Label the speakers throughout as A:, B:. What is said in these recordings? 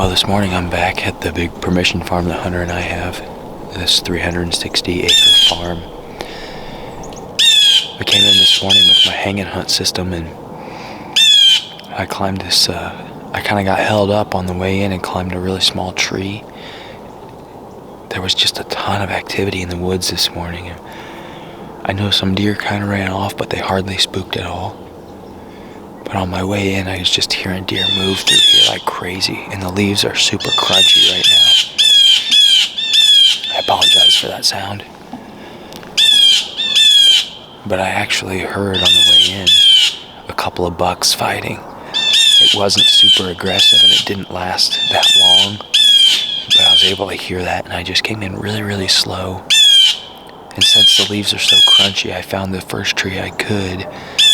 A: Well, this morning I'm back at the big permission farm that Hunter and I have. This 360-acre farm. I came in this morning with my hang and hunt system, and I climbed this, I kind of got held up on the way in and climbed a really small tree. There was just a ton of activity in the woods this morning. I know some deer kind of ran off, but they hardly spooked at all. But on my way in, I was just hearing deer move through here like crazy, and the leaves are super crunchy right now. I apologize for that sound. But I actually heard on the way in a couple of bucks fighting. It wasn't super aggressive and it didn't last that long, but I was able to hear that, and I just came in really, really slow. And since the leaves are so crunchy, I found the first tree I could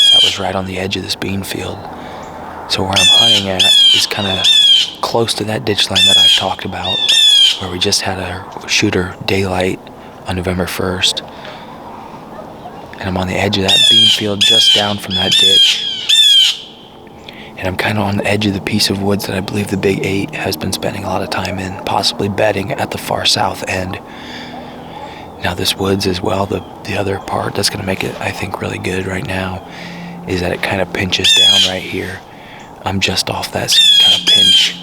A: that was right on the edge of this bean field. So where I'm hunting at is kind of close to that ditch line that I've talked about, where we just had a shooter daylight on November 1st. And I'm on the edge of that bean field just down from that ditch. And I'm kind of on the edge of the piece of woods that I believe the Big 8 has been spending a lot of time in, possibly bedding at the far south end. Now this woods as well, the other part that's going to make it, I think, really good right now is that it kind of pinches down right here. I'm just off that kind of pinch.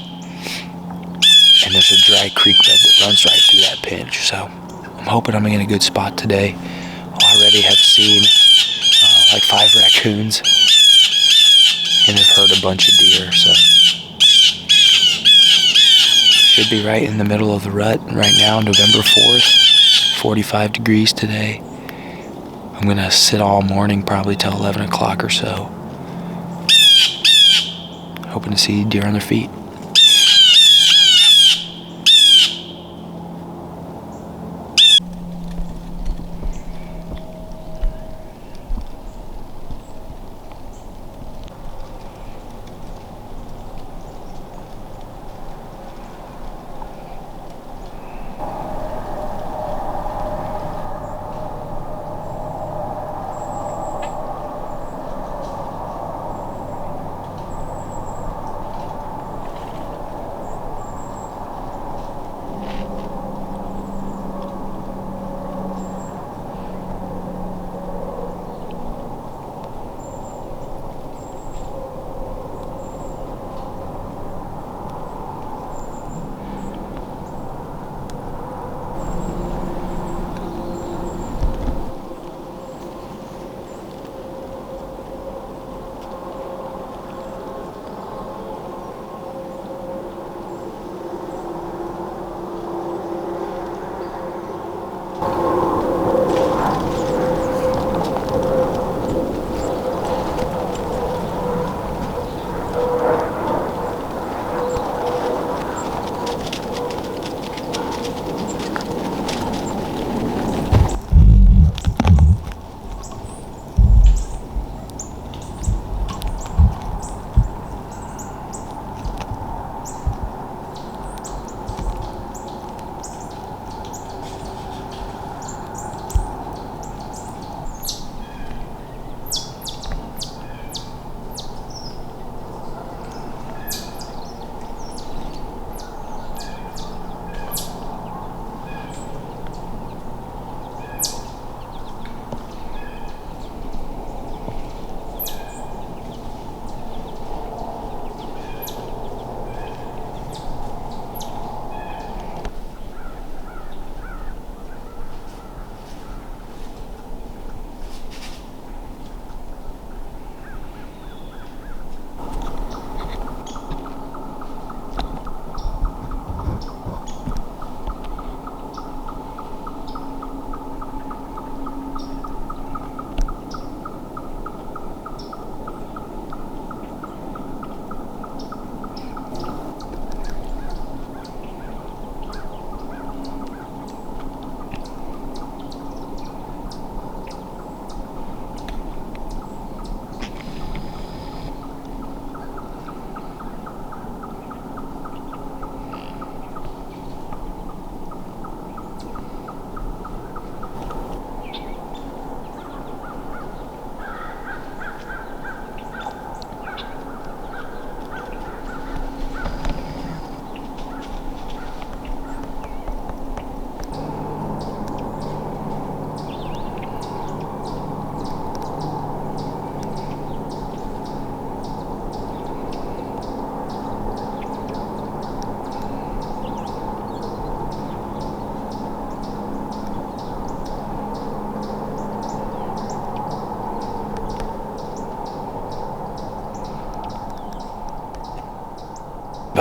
A: And there's a dry creek bed that runs right through that pinch. So I'm hoping I'm in a good spot today. Already have seen like 5 raccoons and have heard a bunch of deer, so should be right in the middle of the rut right now, November 4th, 45 degrees today. I'm going to sit all morning, probably till 11 o'clock or so, hoping to see deer on their feet.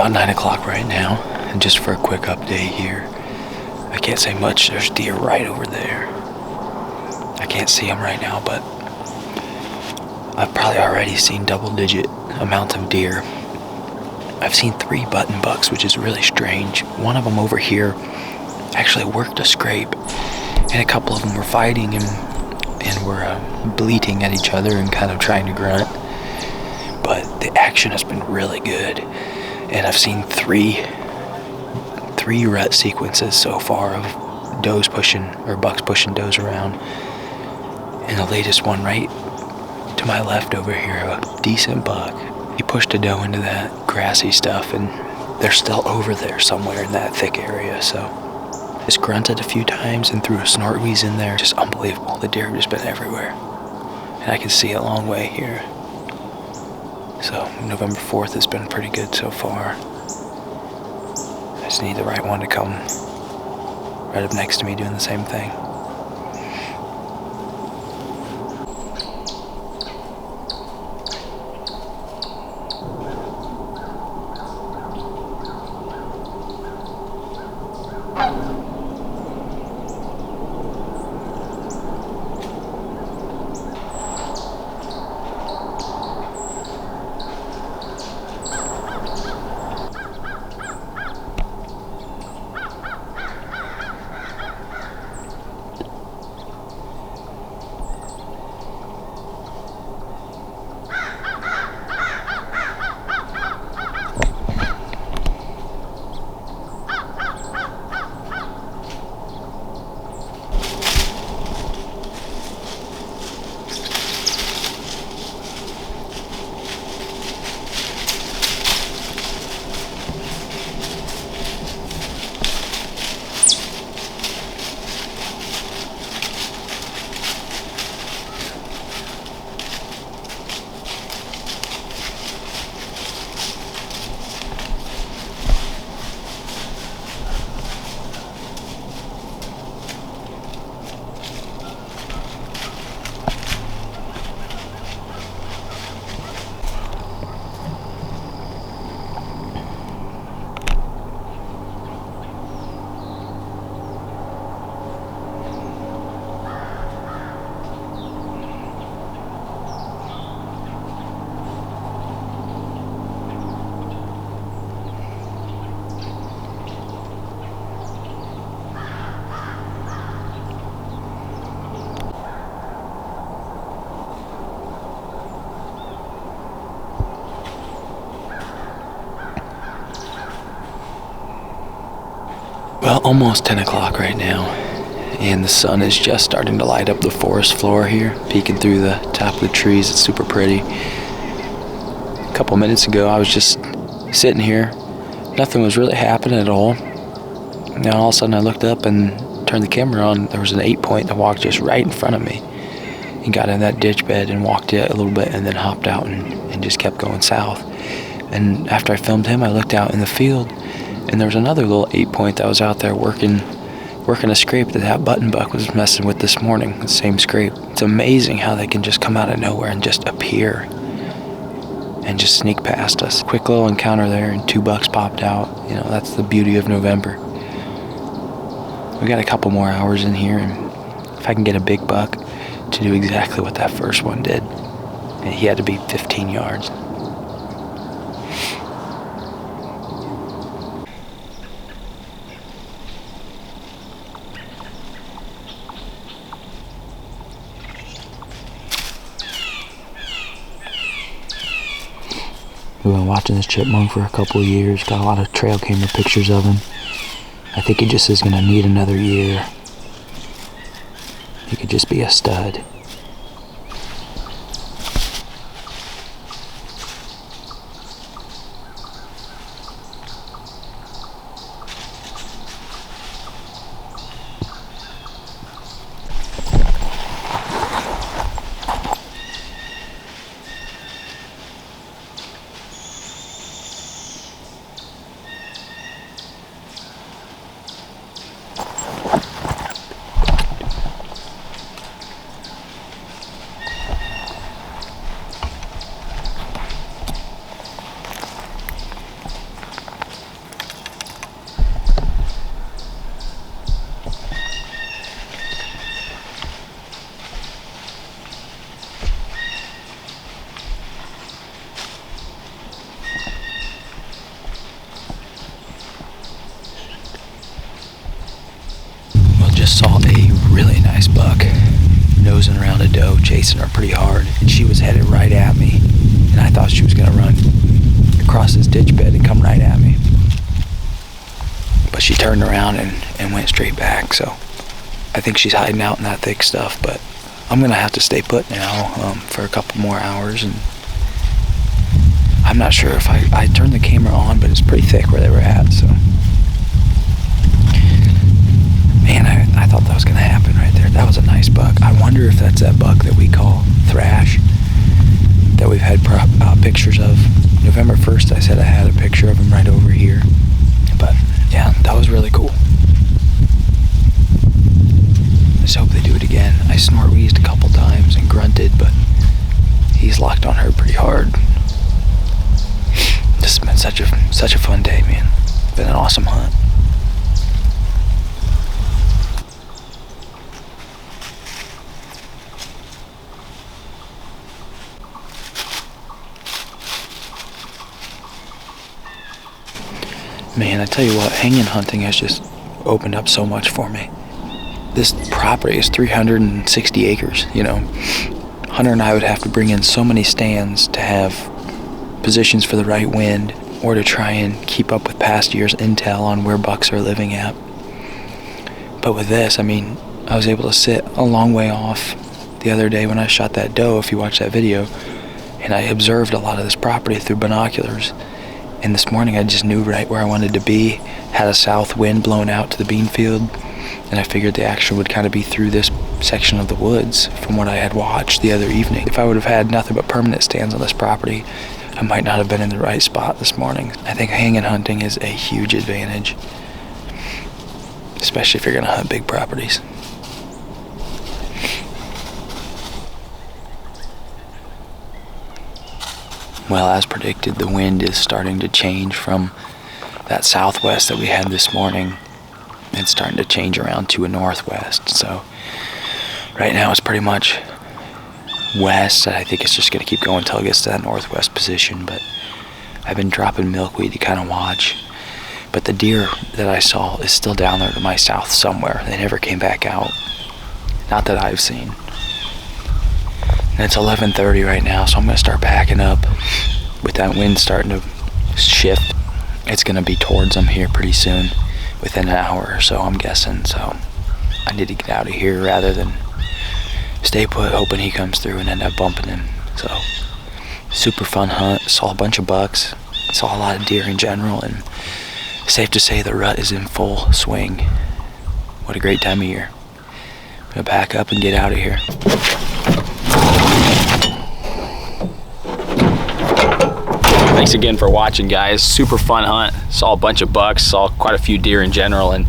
A: about 9 o'clock right now, and just for a quick update here, I can't say much. There's deer right over there. I can't see them right now, but I've probably already seen double-digit amounts of deer. I've seen 3 button bucks, which is really strange. One of them over here actually worked a scrape, and a couple of them were fighting and were bleating at each other and kind of trying to grunt. But the action has been really good, and I've seen three rut sequences so far of does pushing, or bucks pushing does around. And the latest one right to my left over here, a decent buck, he pushed a doe into that grassy stuff, and they're still over there somewhere in that thick area. So just grunted a few times and threw a snort wheeze in there. Just unbelievable. The deer have just been everywhere, and I can see a long way here. So November 4th has been pretty good so far. I just need the right one to come right up next to me doing the same thing. Well, almost 10 o'clock right now, and the sun is just starting to light up the forest floor here, peeking through the top of the trees. It's super pretty. A couple minutes ago, I was just sitting here. Nothing was really happening at all. Now, all of a sudden, I looked up and turned the camera on. There was an 8-point that walked just right in front of me. He got in that ditch bed and walked it a little bit and then hopped out and just kept going south. And after I filmed him, I looked out in the field, and there was another little 8-point that was out there working a scrape that button buck was messing with this morning, the same scrape. It's amazing how they can just come out of nowhere and just appear and just sneak past us. Quick little encounter there, and 2 bucks popped out. You know, that's the beauty of November. We got a couple more hours in here, and if I can get a big buck to do exactly what that first one did, and he had to be 15 yards. We've been watching this chipmunk for a couple of years. Got a lot of trail camera pictures of him. I think he just is going to need another year. He could just be a stud. really nice buck, nosing around a doe, chasing her pretty hard, and she was headed right at me, and I thought she was gonna run across this ditch bed and come right at me. But she turned around and went straight back, so I think she's hiding out in that thick stuff, but I'm gonna have to stay put now for a couple more hours, and I'm not sure if I turned the camera on, but it's pretty thick where they were at, so. Man, I thought that was gonna happen right there. That was a nice buck. I wonder if that's that buck that we call Thrash, that we've had pictures of. November 1st, I said I had a picture of him right over here. But yeah, that was really cool. I just hope they do it again. I snort-wheezed a couple times and grunted, but he's locked on her pretty hard. This has been such a fun day, man. It's been an awesome hunt. Man, I tell you what, hanging hunting has just opened up so much for me. This property is 360 acres, you know. Hunter and I would have to bring in so many stands to have positions for the right wind, or to try and keep up with past year's intel on where bucks are living at. But with this, I mean, I was able to sit a long way off the other day when I shot that doe, if you watch that video, and I observed a lot of this property through binoculars. And this morning I just knew right where I wanted to be, had a south wind blowing out to the bean field, and I figured the action would kind of be through this section of the woods from what I had watched the other evening. If I would have had nothing but permanent stands on this property, I might not have been in the right spot this morning. I think hanging hunting is a huge advantage, especially if you're gonna hunt big properties. Well, as predicted, the wind is starting to change from that southwest that we had this morning. It's starting to change around to a northwest. So right now it's pretty much west. I think it's just going to keep going until it gets to that northwest position. But I've been dropping milkweed to kind of watch. But the deer that I saw is still down there to my south somewhere. They never came back out. Not that I've seen. And it's 11:30 right now, so I'm going to start packing up. With that wind starting to shift, it's going to be towards them here pretty soon, within an hour or so, I'm guessing. So I need to get out of here rather than stay put hoping he comes through and end up bumping him. So super fun hunt. Saw a bunch of bucks, saw a lot of deer in general, and safe to say the rut is in full swing. What a great time of year. I'm going to pack up and get out of here. Thanks again for watching, guys. Super fun hunt. Saw a bunch of bucks, saw quite a few deer in general, and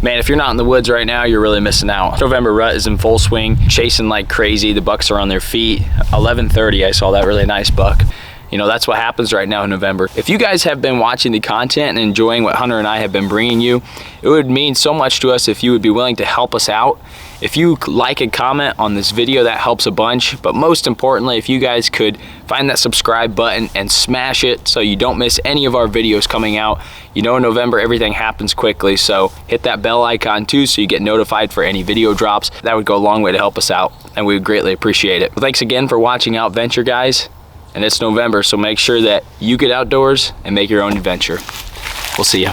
A: man, if you're not in the woods right now, you're really missing out. November rut is in full swing, chasing like crazy. The bucks are on their feet. 11:30, I saw that really nice buck. You know, that's what happens right now in November. If you guys have been watching the content and enjoying what Hunter and I have been bringing you, it would mean so much to us if you would be willing to help us out. If you like and comment on this video, that helps a bunch. But most importantly, if you guys could find that subscribe button and smash it so you don't miss any of our videos coming out. You know, in November, everything happens quickly, so hit that bell icon too so you get notified for any video drops. That would go a long way to help us out, and we would greatly appreciate it. Well, thanks again for watching Outventure, guys. And it's November, so make sure that you get outdoors and make your own adventure. We'll see you.